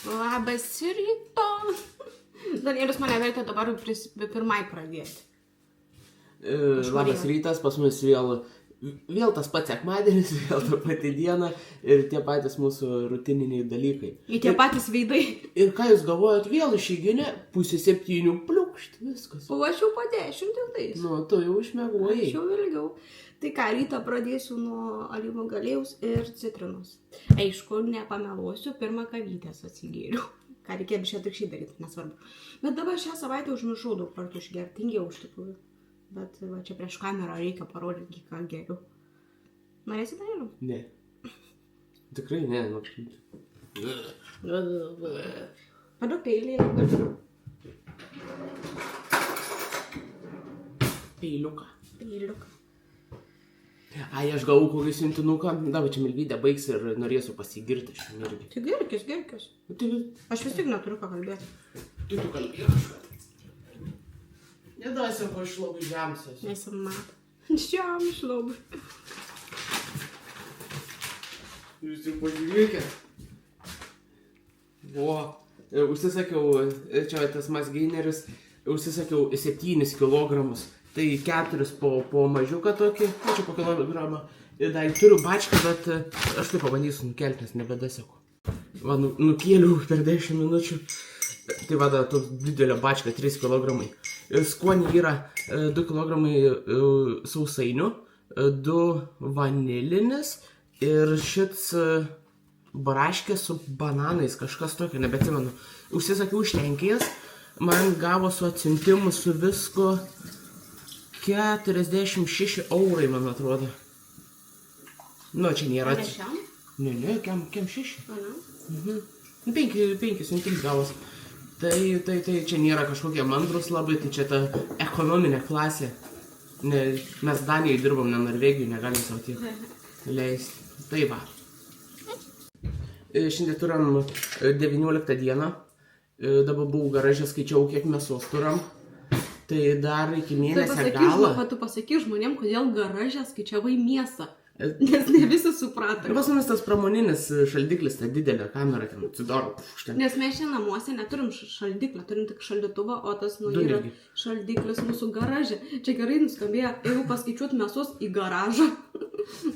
Labas ryto. Danielius mane vertė dabar pirmai pradėti. Labas rytas, pas mus vėl tas pats sekmadienis, vėl ta pati diena ir tie patys mūsų rutininiai dalykai. Ir tie patys veidai. Ir ką jūs galvojat, vėl išeiginė, 6:30 pliukšt, viskas. O aš jau po 10 dienais. Nu, tu jau išmiegojai. Aš jau ilgiau. Tai ką, rytą pradėsiu nuo alyvų galėjaus ir citrinos. Aišku, nepameluosiu, pirmą kavytės atsigėriau. Ką reikėjo šią tik šį daryti, nesvarbu. Bet dabar šią savaitę užmiršau daug kartų išgerti, tingiau iš tikrųjų. Bet va, čia prieš kamerą reikia parodyti, ką geriu. Norėsi Danieliau? Ne. Tikrai ne. Paduok peilį. Peiliuką. Peiliuką. Ai, aš gavau kokį siuntinuką, dabar čia Milvydė baigs ir norėsiu pasigirti šiandien irgi. Tai gerkis. Aš vis tik neturiu ką kalbėti. Tu kalbėk kažką. Nedaisim, ko aš labai žemsias. Nesimato. Šiam iš labai. Jūs tik pažiūrėkit. Užsisakiau, čia tas masgeineris, užsisakiau 7 kilogramus. Tai 4 po mažiuką tokį, čia po kilogramą. Ir dar turiu bačką, bet aš tai pabandysiu nukelti, nes nebedaseku. Va, nukėliau per 10 minučių. Tai vada, toks didelė bačka, 3 kilogramai. Skonį yra 2 kilogramai sausainių, 2 vanilinis ir šits braškė su bananais, kažkas tokio, nebeatsimenu. Užsisakiau iš Lenkijos, man gavo su atsiuntimu su visko 46 eurai, man atrodo. Nu, čia nėra... Ne šiam? Ne, kem 6? Ana. 5 siuntims gavos. Tai čia nėra kažkokie mandrus labai, tai čia ta ekonominė klasė. Mes Danijoje dirbam, ne Norvegijoje, negalim savo tiek leisti. Tai va. Šiandien turim 19 dieną. Dabar buvau garaže, skaičiau, kiek mėsos turim. Tai dar iki mėnesio galo. Tu pasaky žmonėm, kodėl garaže skaičiavai mėsą. Nes ne visi suprato. Ir pas mumis tas pramoninis šaldiklis, ta didelė kamera, ten atsidaro. Nes mes čia namuose neturim šaldiklio, turim tik šaldytuvą, o tas yra šaldiklis mūsų garaže. Čia gerai nuskambėjo, jeigu paskaičiuot mėsos į garažą.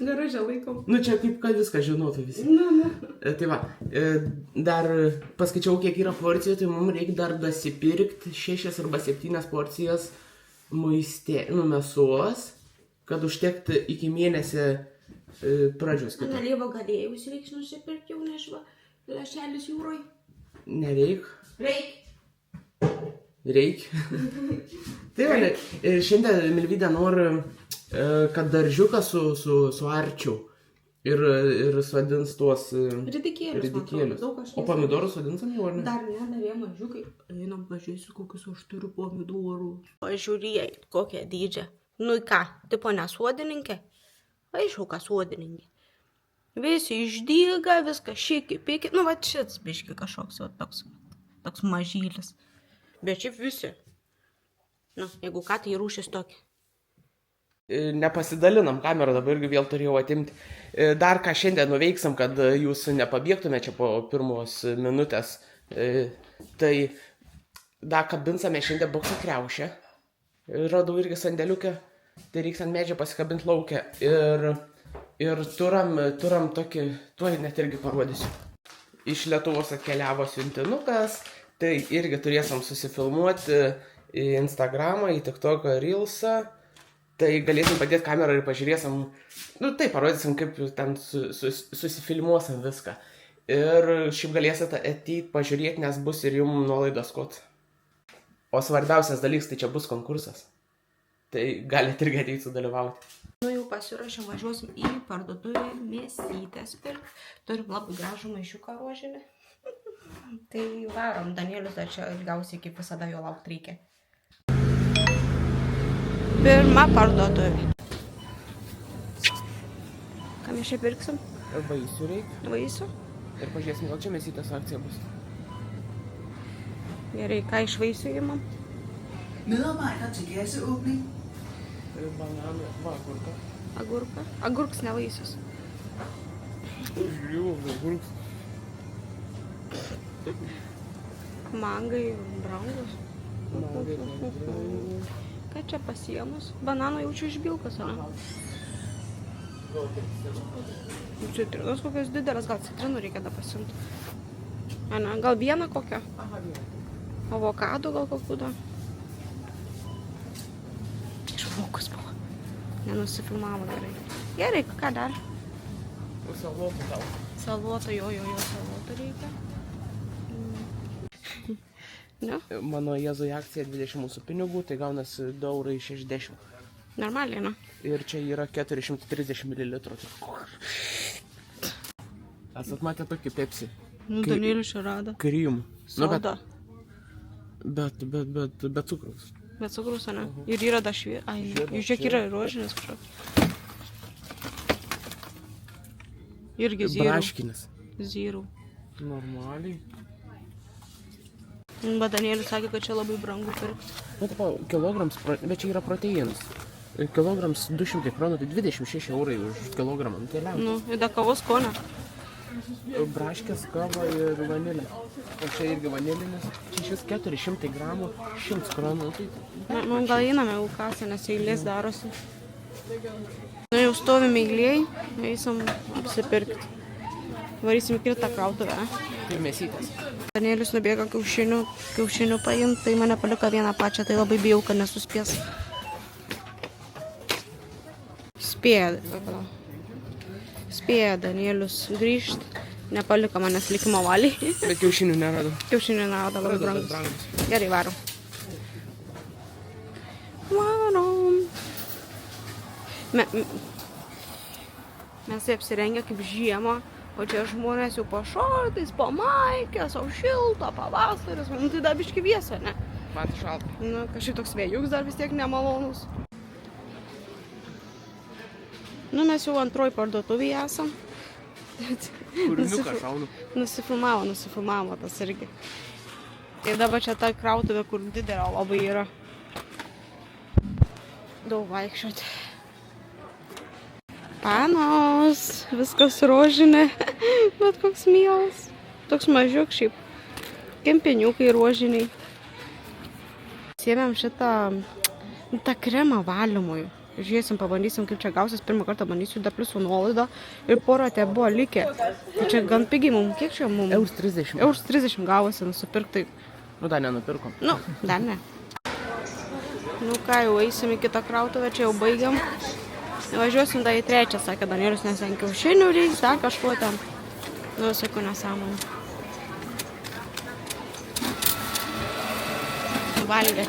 Garaže laikom. Nu čia kaip kad viską žinotų visi. Tai va, dar paskaičiau, kiek yra porcijų, tai mums reikia dar dasipirkti 6 arba 7 porcijas mėsos, kad užtekti iki mėnesio pradžios. Alyvų galėjus reiks nusipirkti jau nešva lašelis jūroj? Nereik. Reik. Tai va, šiandien Milvydė nori, kad daržiuką suarčiau ir sodins tuos ridikėlius. O pomidorus sodinsim jau, ar ne? Dar jie mažiukai. Einam, pažiūrėsiu, kokius aš turiu pomidorų. Pažiūrėjai, kokią dydžią. Nu ką, tipo nesuodininkė? Aišku, ką suodininkė. Visi išdyga, viskas šiki, piki. Nu va šits biški kažkoks, va toks mažylis. Bet šiaip visi. Nu, jeigu ką, tai rūšis tokia. Nepasidalinam kamerą, dabar irgi vėl turėjau atimti. Dar ką šiandien nuveiksim, kad jūs nepabėgtume čia po pirmos minutės. Tai dar kabinsame šiandien bokso kriaušę. Radau irgi sandėliukę, tai reiks ant medžio pasikabinti laukę. Ir turam tokį, tuoj net irgi parodysiu. Iš Lietuvos atkeliavo siuntinukas, tai irgi turėsim susifilmuoti į Instagramą, į TikToką, Reelsą. Tai galėsim padėti kamerą ir pažiūrėsim, nu tai parodysim, kaip ten susifilmuosim viską. Ir šiaip galėsit ateiti pažiūrėti, nes bus ir jums nuolaidos kod. O svarbiausias dalykas, tai čia bus konkursas. Tai galite irgi ateiti sudalyvauti. Nu jau pasiruošėm, važiuosim į parduotuvę mėsytės pirkti. Turim labai gražų maišiuką rožinį. Tai varom, Danielius dar čia ilgiausiai kaip visada jo laukti reikia. Pirma parduotuvė. Ką mes čia pirksim? Vaisių reikia. Vaisių? Ir pažiūrėsim, gal čia mėsytės akcija bus. Gerai, ką iš vaisių imam? Medarbejder til kasseåbning. Bananų, va, agurka. Agurka? Agurks ne vaisius. Žiūrėjau, agurks. Mangai brangus. Ką čia pasiemus? Banano jaučiu iš bilkos, ar ne? Citrinos kokios didelės, gal citrinų reikia da pasimti. Ane, gal vieną kokią? Avokado gal kokių da? Žmogus buvo. Nenusifilmavo gerai. Gerai, ką dar? Salotų tau. Salotą, jo, salotą reikia. Ne? Mano Jėzui akcija 20 mūsų pinigų, tai gaunasi 2,60 €. Normaliai, ne? Ir čia yra 430 ml. Esat matę tokį Pepsi? Nu, Danielius čia rado. Krym. Soda. Bet cukraus. Bet cukrus, ne? Ir yra da švie... Ai, ne. Jūs žiūrėk, yra rožinis kažkoks. Irgi zyrų. Braškinis. Zyrų. Normaliai. Bet Danielius sakė, kad čia labai brangu pirkti. Nu, tipo, kilograms, bet čia yra proteinas. Kilograms 200 kronų, tai 26 € už kilogramą. Nu, tai liam. Nu, ir da kavos skonio. Braškės, kava ir vanilė. O čia irgi vanilinis. Čia šis 400 gramų, 100 kronų. Tai... Nu, gal einame į kasą, nes eilės darosi. Nu, jau stovime eilėj, eisim apsipirkti. Varysim į kitą krautuvę. Ir mėsytės. Danielius nubėga kiaušinių paimti, tai mane paliko vieną pačią, tai labai bijau, kad nesuspės. Spėja Danielius grįžti, nepaliko manęs likimo valiai. Bet kiaušinių nerado. Kiaušinių nerado, labai brangus. Gerai, varom. Varom. Mes apsirengę kaip žiemą. O čia žmonės jau po šortais, po maikės, o šilto, pavasaris, nu tai dar biški vėso, ne? Man šalta. Nu, kažkaip toks vėjuks dar vis tiek nemalonus. Nu, mes jau antroj parduotuvėje esam. Kūriniuką šaunu. Nusifilmavo tas irgi. Ir dabar čia ta krautuvė, kur didelė labai yra. Daug vaikščioti. Panos, viskas rožinė, bet koks mielas. Toks mažiuk šiaip. Kempiniukai rožiniai. Sėmėm šitą kremą valymui. Žiūrėsim, pabandysim, kaip čia gausis. Pirmą kartą bandysiu, dar plius su nuolaida. Ir porą te buvo likę. Tai čia gan pigiai mums. Kiek čia mums? 1,30 €. 1,30 € gavosi nusipirkti. Nu, dar nenupirkom. Nu, dar ne. Nu ką, jau eisim į kitą krautuvę, čia jau baigiam. Važiuosim dar į trečią, sakė Danielius, nes ten kiaušinių reiks, dar kažkuo ten. Nu, visokių nesąmonų. Valgė.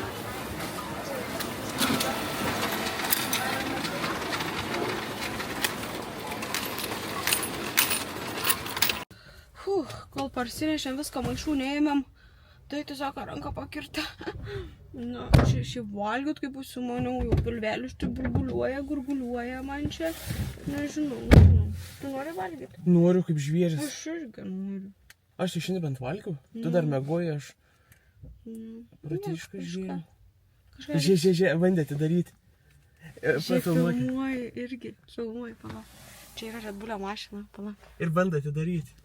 Kol parsinešėm viską, maišų neėmėm, tai tiesiog ranką pakirta. Na, šį valgyt, kaip užsimaniau, jau pilvelis tai gurguliuoja man čia. Nežinau. Tu nori valgyti? Noriu kaip žvėris. Aš irgi noriu. Aš tai šiandien bent valgiau. Tu dar mėgoji, aš pratiškai žvėrį. Žiūrė, bandė atidaryti. Filmuoji irgi, pala. Čia yra Red Bullio mašina, pala. Ir bandė atidaryti.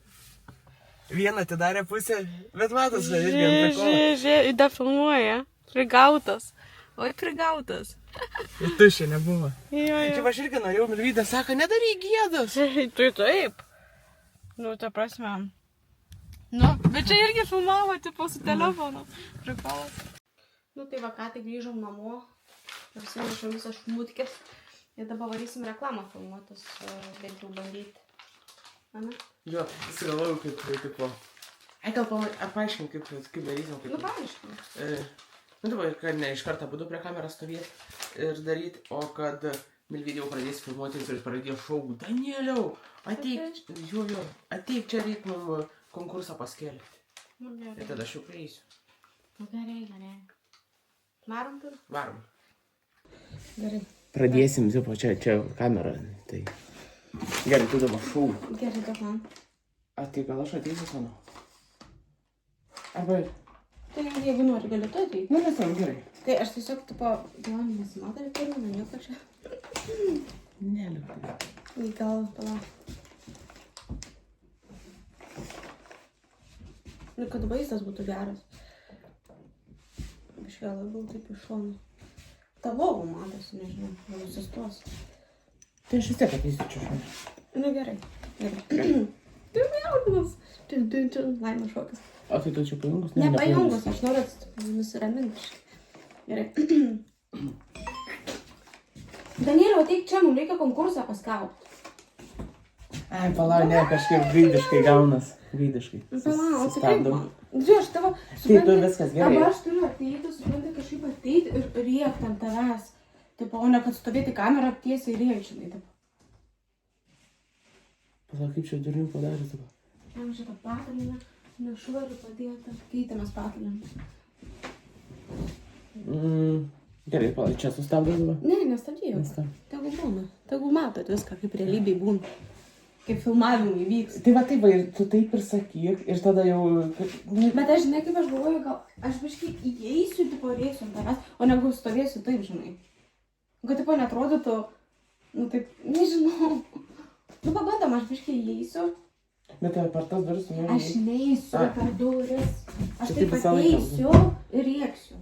Vieną atidarė pusę, bet matos, kad irgi ant prikolo. Žiūrė, da filmuoja. Prigautas. Oi, prigautas. Ir tuščia nebuvo. Jo. Čia aš irgi norėjau, Milvydas sako, nedaryk gėdos. Tai taip. Nu, ta prasme. Nu, bet čia irgi filmavo, tipo, su telefonu. Prikolas. Nu, tai va, ką tik grįžom namo. Parsinešam visas šmutkės. Ir dabar varysim reklamą filmuotis, bent jau bandyti. Ane? Jo, įsigalvojau, kaip tipo. Gal paaiškim, kaip darysim. Nu, paaiškim. Nu, dabar, kad ne iš karto būdu prie kameros stovėti ir daryti, o kad Milvydė jau pradės filmuoti ir pradėjo šaukti. Danieliau, ateik čia reik mum konkursą paskelbti. Nu, gerai. Ir tada aš jau prieisiu. Nu, gerai. Varom tur? Varom. Gerai. Pradėsim, tipo, čia kamera. Tai. Gerai, tu dabar šauk. Gerai, daug man. A, tai gal aš ateisiu sanu? Arba... Tai jeigu nori, gali tu ateiti. Nu, nes tam gerai. Tai aš tiesiog, tipo, gal nesimatai pirmą, nieko čia. Neliūdai. Gal, pala. Ir kad vaizdas būtų geras. Biškai labiau taip iš šono. Ta lova matosi, nežinau, gal sustos. Tai aš vis tiek apysiu šonį. Nu gerai, gerai. Tai jaudinas. Laimė šokas. O tai tu čia pajungus? Nepajungus, aš noriu nusiraminti. Gerai. Danieliau, ateik čia, mums reikia konkursą paskelbti. Ai, palauk, ne, kažkaip gaidiškai gaunas. Gaidiškai. Palauk, tikrai man. Žiūrėjau, aš tavo... Tai tu viskas gerai. Dabar aš turiu ateiti, supranti, kažkaip ateiti ir rėkti ant tavęs. Tipo, o ne kad stovėti kamerą tiesiai rėkti, žinai, tipo. Palauk, kaip čia durnių padarė dabar. Jam šitą patalynę, nešuoriu padėtą, keitėmės patalynę. Gerai, palauk, čia sustabdė dabar? Ne, nestabdėjau. Tegul būna. Tegul matot viską, kaip realybėj būna. Kaip filmavimai vyks. Tai va taip, ir tu taip ir sakyk, ir tada jau... Bet aš žinai, kaip aš galvoju, gal aš biškai įeisiu, tipo, rėksiu ant tavęs, o negu stovėsiu taip, žinai. Kad, tipo, netrodytų, nu taip, nežinau. Nu, pabandom, aš biškai įeisiu. Bet per tas duris tu Aš neįsiu per duris. Aš Tai taip visą laiką. ateisiu ir rėksiu.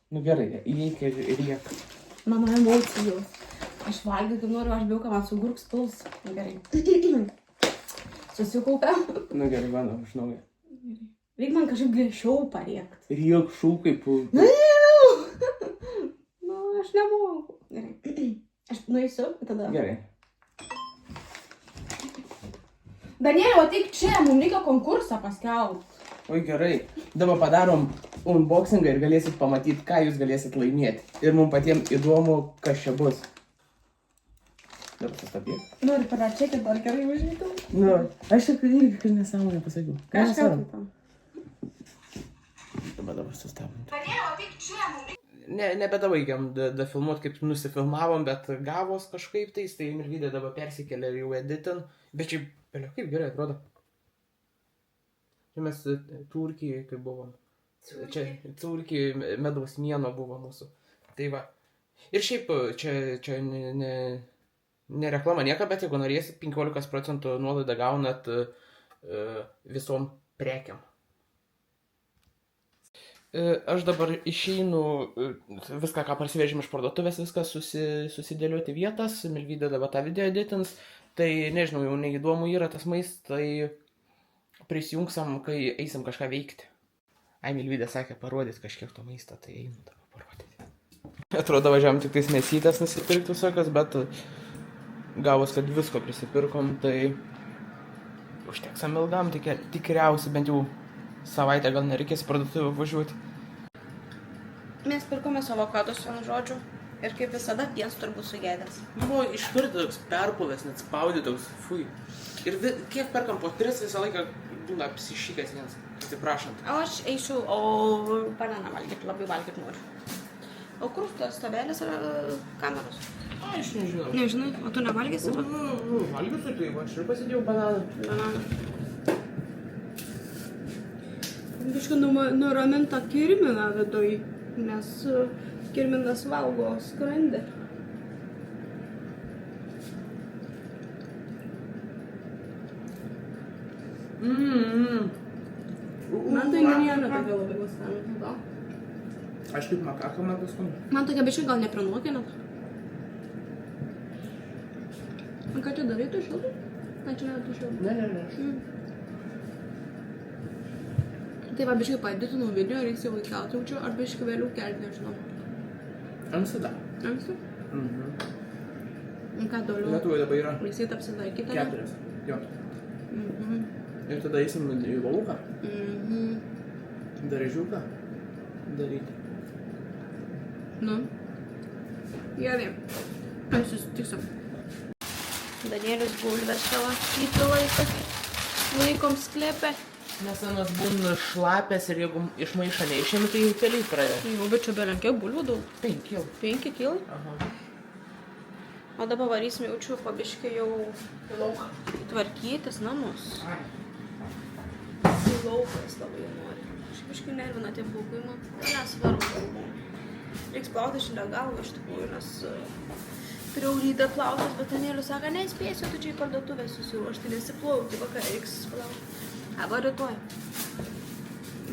Nu gerai, įeik ir rėk. Mano emocijos. Aš valgiu, kaip noriu, aš bijau, kad man sugurks puls. Gerai. Susikaupiau. Nu gerai, bandom iš naujo. Reik man kažkaip griežčiau parėkt. Rėk šūkai pul. Nu, aš nemoku. Gerai. Aš nueisiu, tada. Gerai. Danieliau, ateik čia, mums reikia konkursą paskelbti. Oi gerai, dabar padarom unboxingą ir galėsit pamatyti, ką jūs galėsit laimėti. Ir mums patiems įdomu, kas čia bus. Dabar sustabdėk. Noriu paračekį, dar gerai važiuotum. Nu, aš tik irgi kažkaip nesąmonę pasakiau. Kažką kitam. Dabar sustabdom. Danieliau, ateik čia, mums reikia. Nebedabaigiam dafilmuot, kaip nusifilmavom, bet gavos kažkaip tais, tai Mirvydė dabar persikėlė ir jau editin. Bet šiaip, kaip gerai atrodo. Čia mes Turkijai, kaip buvom. Čia Turkijai medaus mėnuo buvo mūsų. Tai va. Ir šiaip čia ne reklama nieka, bet jeigu norėsit, 15% nuolaidą gaunat visom prekiam. Aš dabar išeinu viską, ką parsivežėm iš parduotuvės, viską susidėlioti vietas. Milvydė dabar tą video editins. Tai nežinau, jau neįdomu yra tas maistas, tai prisijungsim, kai eisim kažką veikti. Ai, Milvydė sakė parodyt kažkiek to maistą, tai einu dabar parodyti. Atrodo, važiavam tik tais mėsytės nusipirkti visokios, bet gavus, kad visko prisipirkom, tai užteksam ilgam, tikriausiai bent jau savaitę gal nereikės parduotuvę važiuoti. Mes pirkome savo avokadus, vienu žodžiu. Ir kaip visada, piens turbūt sugedęs. Buvo išvirti toks perpuvęs, net spaudytoks, fui. Ir kiek perkam po 3 visą laiką būna apsišykęs vienas, atsiprašant. O aš eisiu, o bananą valgyti, labai valgyti noriu. O kur tas tabelis yra kameros? Aš nežinau. Nežinai, o tu nevalgysi? Valgysiu, tai va, aš ir pasidėjau bananą. Bananą. Biškai nuramint tą kirminą viduj, nes kirminas valgo skrandį. Man tai nėra tokia labai skanu. Aš kaip makako man paskui. Man tokia biškai gal neprinuokinat. Ką čia darai, tu šiltai? Na, čia nėra tu šiltai. Ne. Tai va, biškai paeditinau video ir jis jau įkeltaučiau, ar biškai vėliau kelti, nežinau. Anksti da. Anksti? Ką toliau? Lietuvoje dabar yra Visi apsilaikyti? 4. Jo. Ir tada eisim į lauką. Daržiuką daryti. Nu. Gerai. Aš susitiksim. Danielius bulves savo įpilaiką. Laikom sklepę. Nes anas būna šlapės ir jeigu iš maišą neišėmi, tai jau keliai pradeda. Jau, bet čia belenkiau bulvių daug. 5 kil. 5 kilai? Aha. O dabar varysim jaučiu pabiškai jau į lauką tvarkytis namus. Į lauką jis labai nori. Aš biškai nervina tie plaukai, man nesvarbu galvo. Reiks plauti šiandien galvą iš tikrųjų, nes turėjau rytą plautis, bet Danielius sako, nespėsiu, tu čia į parduotuvę susiruošti, nesiplauti, vakar reiks plauti. Arba rytoj.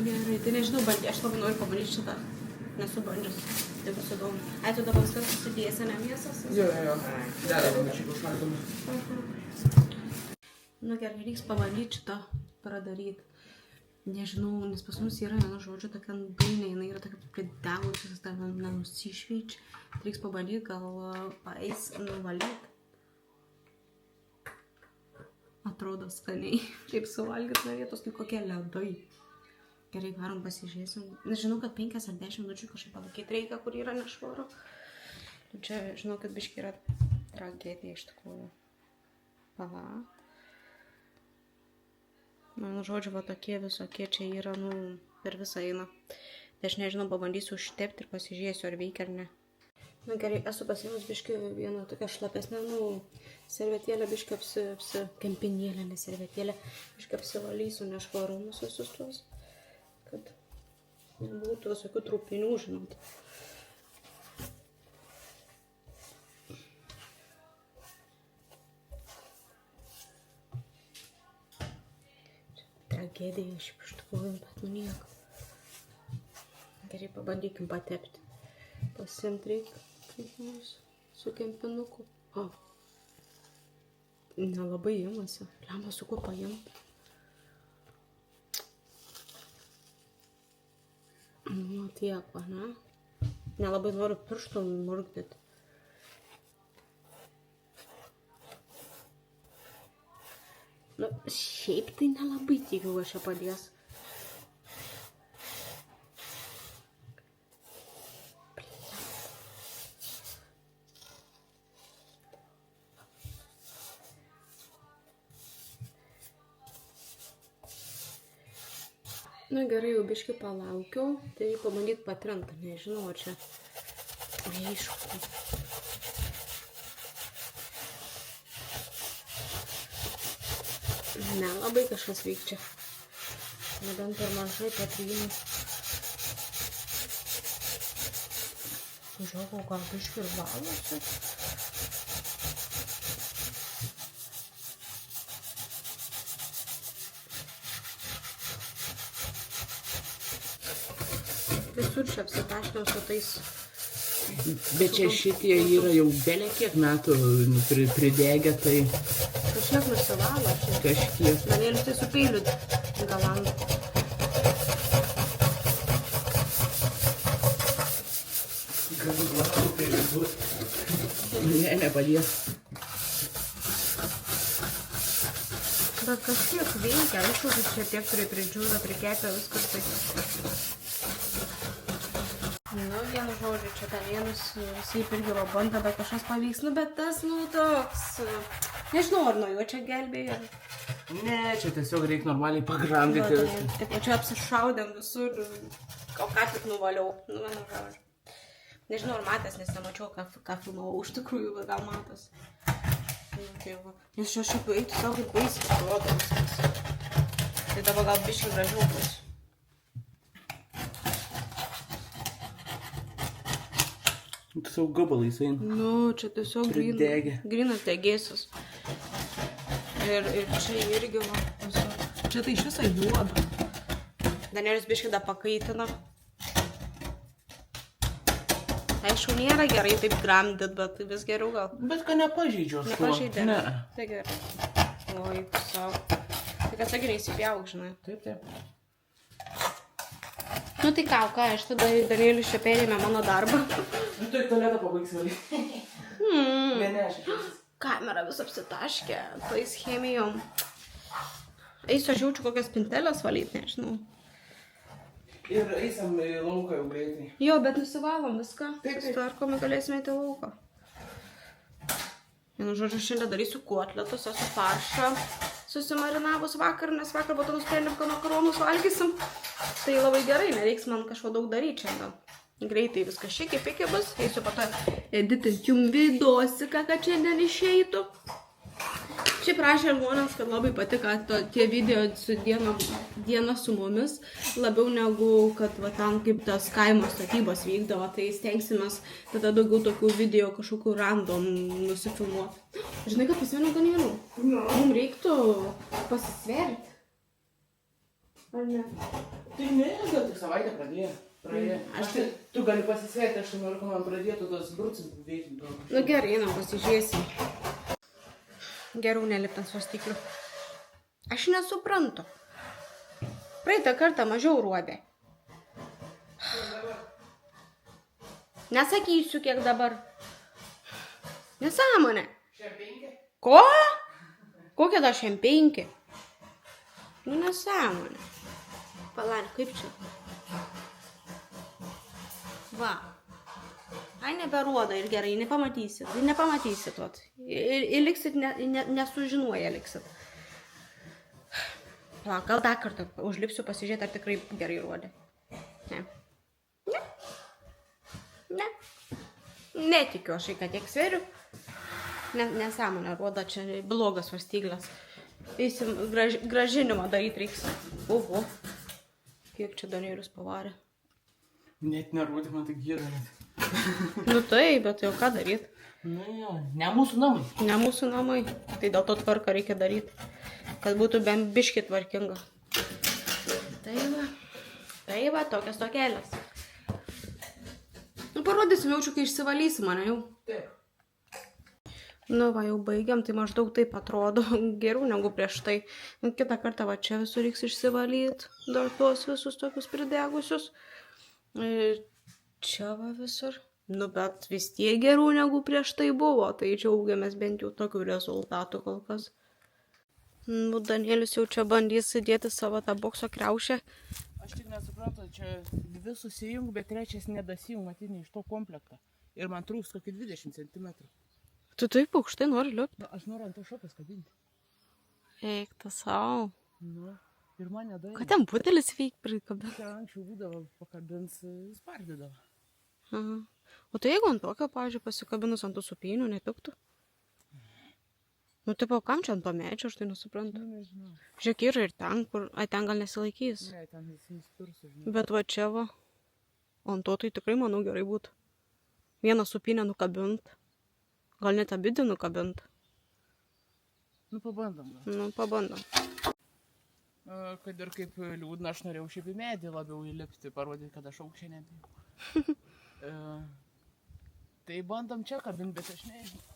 Gerai, tai nežinau, aš labai noriu pabandyti šitą. Nesu bandžius. Tai bus įdomu. Ai, tu dabar viskas susidėsi, ne mėsas? Jo. Dedam šiaip užkardom. Nu gerai, reiks pabandyti šitą pradaryti. Nežinau, nes pas mus yra, vienu žodžiu, tokia dainė, jinai yra tokia pridegusi, jis ten nenusišveičia. Reiks pabandyti, gal paeis nuvalyti. Atrodo skaniai. Taip suvalgyt norėtos, kaip kokie ledai. Gerai, varom pasižiūrėsim. Žinau, kad 5 ar 10 minučių kažkaip palakyti reikia, kur yra nešvaru. Čia, žinau, kad biški yra tragedija iš tikrųjų. Pala. Mano žodžiu, va tokie visokie čia yra, per visą eina. Tai aš nežinau, pabandysiu užtepti ir pasižiūrėsiu, ar veikia ar ne. Na gerai, esu pasiėmus biški vieną tokią šlapesnę, servetėlę biški kempinėlę, ne servetėlę, biški apsivalysiu nešvarumus visus tuos, kad nebūtų visokių trupinių, žinot. Tragedija šiaip iš tikrųjų, bet nieko. Gerai, pabandykim patepti. Pasiimt reikia su kempinuku. O, nelabai imasi. Lemba su kuo paimti. Nu, tiek, va, ne? Nelabai noriu pirštų murkdyti. Nu, šiaip tai nelabai tikiu, kad čia padės. Na gerai, jau biškį palaukiau, tai pabandyt patrint, nežinau, ar čia neaišku. Nelabai kažkas vykčia. Nebent per mažai patrynų. Žiūrėjau, gal biškį ir valosi. Visur čia apsitaškiau su tais. Bet čia šitie yra jau belė kiek metų pridegę, tai Kažkiek nusivalo čia. kažkiek. Danielius tai su peiliu galandu. Ne, nepadės. Bet kažkiek veikia, aišku, kad čia tiek pridžiūra, prikepia viskas tai. Nu, vienu žodžiu, čia Danielius visai irgi va bando, bet kažkas pavyks, bet tas, toks, nežinau, ar nuo jo čia gelbėjo. Ne, čia tiesiog reikia normaliai pagramdyti. Taip, čia apsišaudėm visur, ką tik nuvaliau, vienu žodžiu. Nežinau, ar matęs, nes nemačiau, ką filmavau, iš tikrųjų, bet gal matas. Nes čia šiaip eitų savo kaip baisiai atrodo viskas. Tai dabar gal biškai gražiau bus. Tiesiog gabalais eina. Nu, čia tiesiog Pridegė. grynas degėsis. Ir čia irgi va. Čia tai iš viso juoda. Danielius biškai da pakaitina. Aišku, nėra gerai taip gramdyt, bet vis geriau gal. Bet ką nepažeidžiu aš. Nepažeidė? Ne. Tai gerai. Oi, savo. Tai kas sakė, neįsipjauk, žinai. Taip. Nu tai ką, aš tada Danielius čia perėmė mano darbą. Nu tai tualetą pabaigs valyti. Ne, aš išėjau. Kamera vis apsitaškė, tais chemijom. Eisiu, aš jaučiu kokias pintelės valyti, nežinau. Ir eisim į lauką jau greitai. Jo, bet nusivalom viską. Taip. Sutvarkom ir galėsime eiti į lauką. Vienu žodžiu, šiandien darysiu kotletus, esu faršą susimarinavus vakar, nes vakar po to nusprendėm, kad makaronus valgysim. Tai labai gerai, nereiks man kažko daug daryti šiandien. Greitai viskas šiek tiek bus, eisiu po to editinti jum vidosiką, kad šiandien išeitų. Šiaip prašė žmonės, kad labai patiko tie video su diena su mumis, labiau negu, kad va ten kaip tas kaimo statybos vykdavo, tai stengsimės tada daugiau tokių video kažkokių random nusifilmuoti. Žinai, kad prisimenu Danielių? Mums reiktų pasisverti. Ar ne? Tai ne, gal tik savaitę praėjo. Tu gali pasisėti, aš noriu, kad man pradėtų tos brucis veikti. Nu gerai, einam pasižiūrėsim. Geriau nelipti ant svarstyklių. Aš nesuprantu. Praeitą kartą mažiau rodė. Nesakysiu, kiek dabar. Nesąmonė. Ko? Kokia dar šiam 5? Nu, nesąmonė. Palauk, kaip čia? Va. Ai, neberodo ir gerai, nepamatysit. Nepamatysit, vat. Ir liksit, nesužinuoja liksit. Palauk, gal dar kartą užlipsiu pasižiūrėti, ar tikrai gerai rodė. Ne. Ne. Ne. Netikiu aš, kad tiek sveriu. Nesąmonė rodo, čia blogas svarstyklės. Eisim gražinimą daryti reiks. Oho. Kiek čia Danielius pavarė. Net nerodė, man tai gėda net. Nu tai, bet jau ką daryt? Nu jo, ne mūsų namai. Ne mūsų namai. Tai dėl to tvarką reikia daryti. Kad būtų bent biškį tvarkinga. Tai va, tokios tokelės. Nu parodysim jaučiu, kai išsivalysim mane jau. Taip. Nu va, jau baigiam, tai maždaug taip atrodo. Geriau negu prieš tai. Kitą kartą va čia visur reiks išsivalyti. Dar tuos visus tokius pridegusius. Čia va visur. Nu bet vis tiek geriau negu prieš tai buvo. Tai džiaugiamės bent jau tokių rezultatų kol kas. Nu, Danielius jau čia bandys įdėti savo tą bokso kriaušę. Aš tik nesuprantu, čia 2 susijung, bet 3 nedasijung, matinį iš to komplekto. Ir man trūks kokį 20 cm. Tu taip aukštai nori liupti? Na, aš noriu ant to šokės kabinti. Eik, tas savo. Nu, ir man nedaina. Ką ten butelis veik prikabinti? Čia anksčiau būdavo pakabins, spardydavo. Aha. O tai jeigu ant tokio, pavyzdžiui, pasikabinus ant tų supynių, netiktų? Nu, taip, kam čia ant to medžio, aš tai nesuprantu. Nu, nežinau. Žiūrėk, yra ir ten, kur, ten gal nesilaikys. Ne, ten jis nuspirs, žinau. Bet va čia va, ant to tai tikrai, manau, gerai būtų. Vieną supynę nukabint. Gal net abidį nukabint. Nu, pabandom. Gal. Nu, pabandom. Kad ir kaip liūdna, aš norėjau šiaip į medį labiau įlipti, parodyti, kad aš aukščiai nebijau. Tai bandom čia kabinti, bet aš nežinau.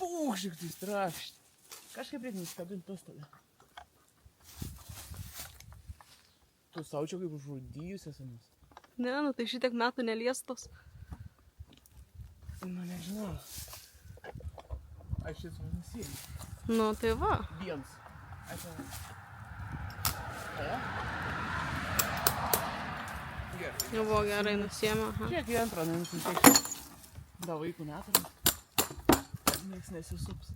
Žiūrėk, tai strašti. Kažkaip reikia nuskabinti tos tada. Tu saučiau kaip žudijus esamas. Ne, nu tai šitiek metų neliestos. Nu, nežinau. Aš šis nusijai. Nu, tai va. Vienas. Gerai. Jau buvo gerai nusiema. Žiūrėk, į antrą nusiai. Da vaikų neturim. Niekas nesisups.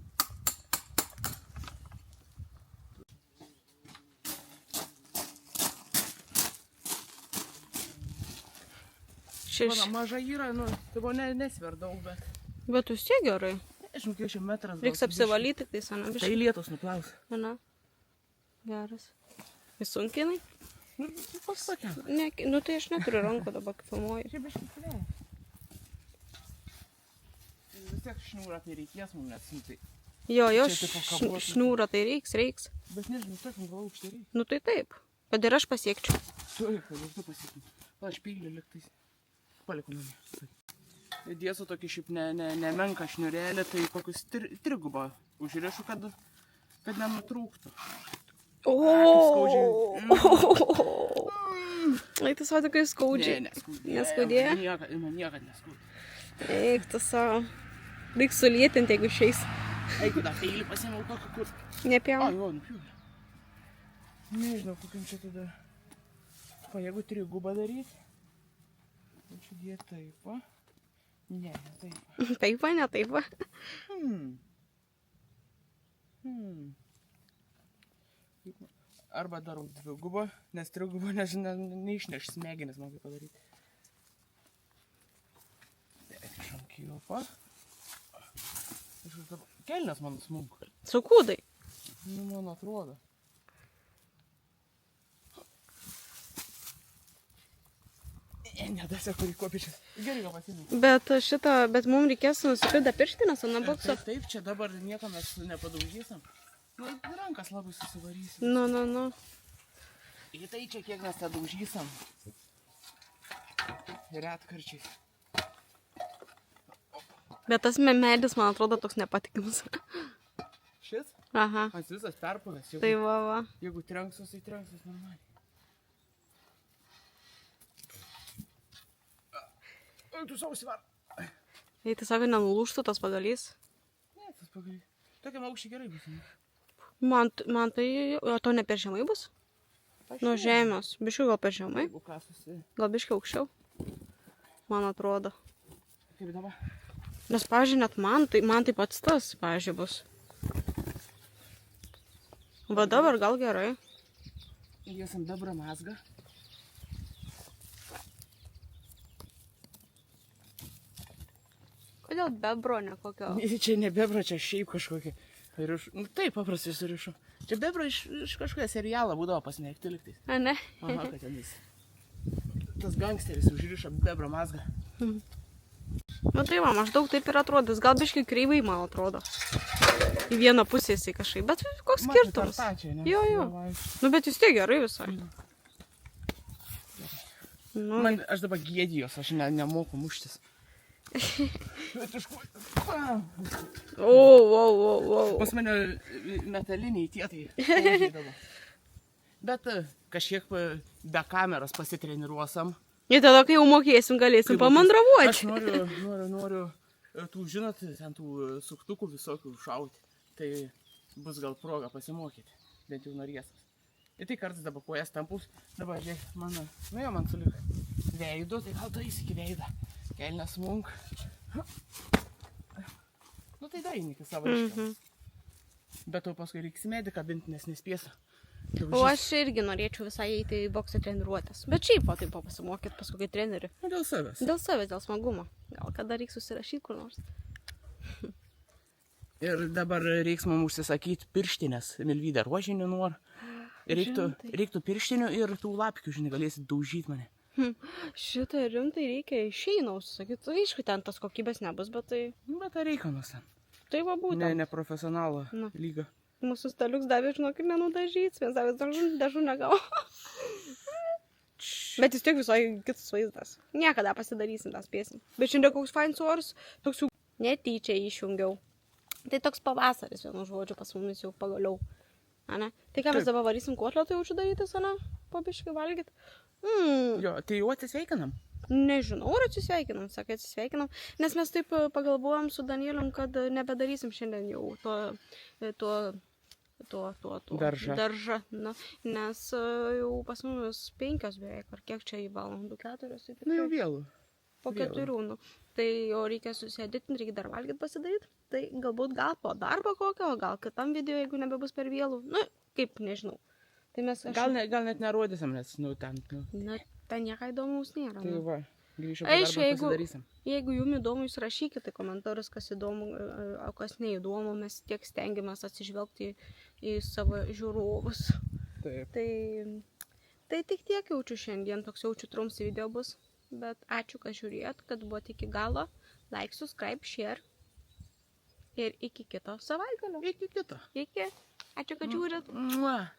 Mano maža yra, nu, tai buvo nesver daug, bet... Bet vis tiek gerai. Nežinau, kiek čia metras. Reiks apsivalyti, tai sana biškai. Tai lietus nuplaus. Na, geras. Vis sunkinai? Nu, koks tokia? Ne, nu tai aš neturiu rankų dabar, kai filmuoju. Čia biškai plė. Vis tiek šniūrą tai reikės mums net, nu tai... Jo, Čia tipo kabuotų. šniūrą tai reiks. Bet nežinau, tokiam gal aukštį reikia. Nu tai taip, kad ir aš pasiekčiau. Taip, kad ir tu pasiektum. Aš pylį liktais. Palikau mane. Dėsiu tokį šiaip nemenką šniurėlį, tai kokius 3 užrišu, kad nenutrūktų. Ai, tu savo tikrai skaudžiai. Ne, neskaudėjo. Neskaudėjo? Man niekad neskaudėjo. Eik, tu savo. Reiks sulėtinti, jeigu išeis. Eik, dar peilį pasiėmiau tokį, kur... Nepjaunu. Jo, nupjūlė. Nežinau, kokiam čia tada... Jeigu 3 daryti... Tai čia dėt taip, va. Ne, taip. Taip, va, ne taip, va. Arba darau 2, nes 3, nežinau, neišneš smegenis man kaip padaryti. Šankėjo, va. Kelnes man smunka. Su kūdai. Nu, man atrodo. Nedasiek, kurį kopičias. Gerai, gal pasiėmiau. Bet mums reikės nusipirkti pirštinės ant bokso. Taip, čia dabar nieko mes nepadaužysim. Nu, rankas labai susivarysim. Nu. Į tai čia kiek mes tą daužysam. Retkarčiais. Bet tas medis, man atrodo, toks nepatikimas. Šis? Aha. Ant visas perpuvęs. Tai va. Jeigu trenksus, tai trenksus normaliai. Tu savo įsivar. Jei tai sako, nenulūštų tas pagalys. Ne, tas pagalys. Tokiam aukščiai gerai bus. Man tai, o to ne per žemai bus? Nuo žemės. Biškiau gal per žemai? Jeigu ką susi... Gal biškiau aukščiau? Man atrodo. Kaip dabar? Nes, pavyzdžiui, net man tai pats tas, pavyzdžiui, bus. Va dabar gal gerai. Įdėsim bebrą mazgą. Kodėl bebro, ne kokio? Čia ne bebra, čia šiaip kažkokia. Nu taip, paprastai surišu. Čia bebra iš kažkokia serialą būdavo pasneikti liktais. A, ne? Aha, kad ten jis. Tas gangsteris užrišo bebrą mazgą. Nu tai va, maždaug taip ir atrodys. Gal biškai kreivai, man atrodo. Į vieną pusę jisai kažkaip. Bet koks skirtumas? Jo. Nu bet vis tiek gerai visai. Nu, Aš dabar gėdijos, aš nemoku muštis. Bet iš ko... O. Pas mane metaliniai tietai. Bet kažkiek be kameros pasitreniruosam. Ir tada, kai jau mokėsim, galėsim pamandravuoti. Aš noriu tų, žinot, ten tų suktukų visokių šauti. Tai bus gal proga pasimokyti. Bent jau norėsas. Ir tai kartais dabar kojas tampus. Dabar, žiūrėk, mano, nu jo, man sulik veidu, tai gal tai iki veidą. Kelnes munk. Nu tai dainikas savo iškas. Bet to paskui reiks mediką bint, nes nespėsiu. O aš irgi norėčiau visai eiti į boksą treniruotės. Bet šiaip o taip pasimokyti pas kokį trenerių. Dėl savęs. Dėl savęs, dėl smagumo. Gal kada reiks susirašyti kur nors. Ir dabar reiks mums užsisakyti pirštinės. Milvydę rožinį noriu. Reiktų pirštinių ir tų lapkių, žinai, galėsit daužyti mane. Šitą rimtai reikia išeina užsisakyti. Tai aišku, ten tas kokybės nebus, bet tai... Bet tai reikalas ten. Tai va būtent. Ne profesionalo lyga. Mūsų staliuks davė, žinok, ir nenudažyts, mes davės dažų negavo. Bet vis tiek visai kitas vaizdas. Niekada pasidarysim tą spėsim. Bet šiandien koks fainas oras, toks jau netyčia išjungiau. Tai toks pavasaris, vienu žodžiu, pas mumis jau pagaliau. Ane? Tai ką mes dabar varysim kotletą jaučiu darytis, ane? Pabiškai valgyt. Jo, tai jau atsisveikinam. Nežinau, ar atsisveikinam, sakė atsisveikinam, nes mes taip pagalvojom su Danielium, kad nebedarysim šiandien jau daržą, nes jau pas mumis 5 beveik, ar kiek čia į valandų 4. Nu jau vėlų. Po 4, nu. Tai jau reikia susėdėti, reikia dar valgyti pasidaryti, tai galbūt gal po darbo kokio, o gal kitam video, jeigu nebebus per vėlų, nu, kaip, nežinau. Tai mes gal net nerodysim, nes, nu, ten, Na, ten nieko įdomaus nėra. Tai va, grįšiu po darbo pasidarysim. Jeigu jums įdomu, jūs rašykite komentarus, kas įdomu, o kas neįdomu, mes tiek stengiamės atsižvelgti į savo žiūrovus. Taip. Tai tik tiek jaučiu šiandien, toks jaučiu trumps video bus, bet ačiū, kad žiūrėjot, kad buvot iki galo, like, subscribe, share ir iki kito savaitgalio. Iki kito. Ačiū, kad žiūrėt. Mua.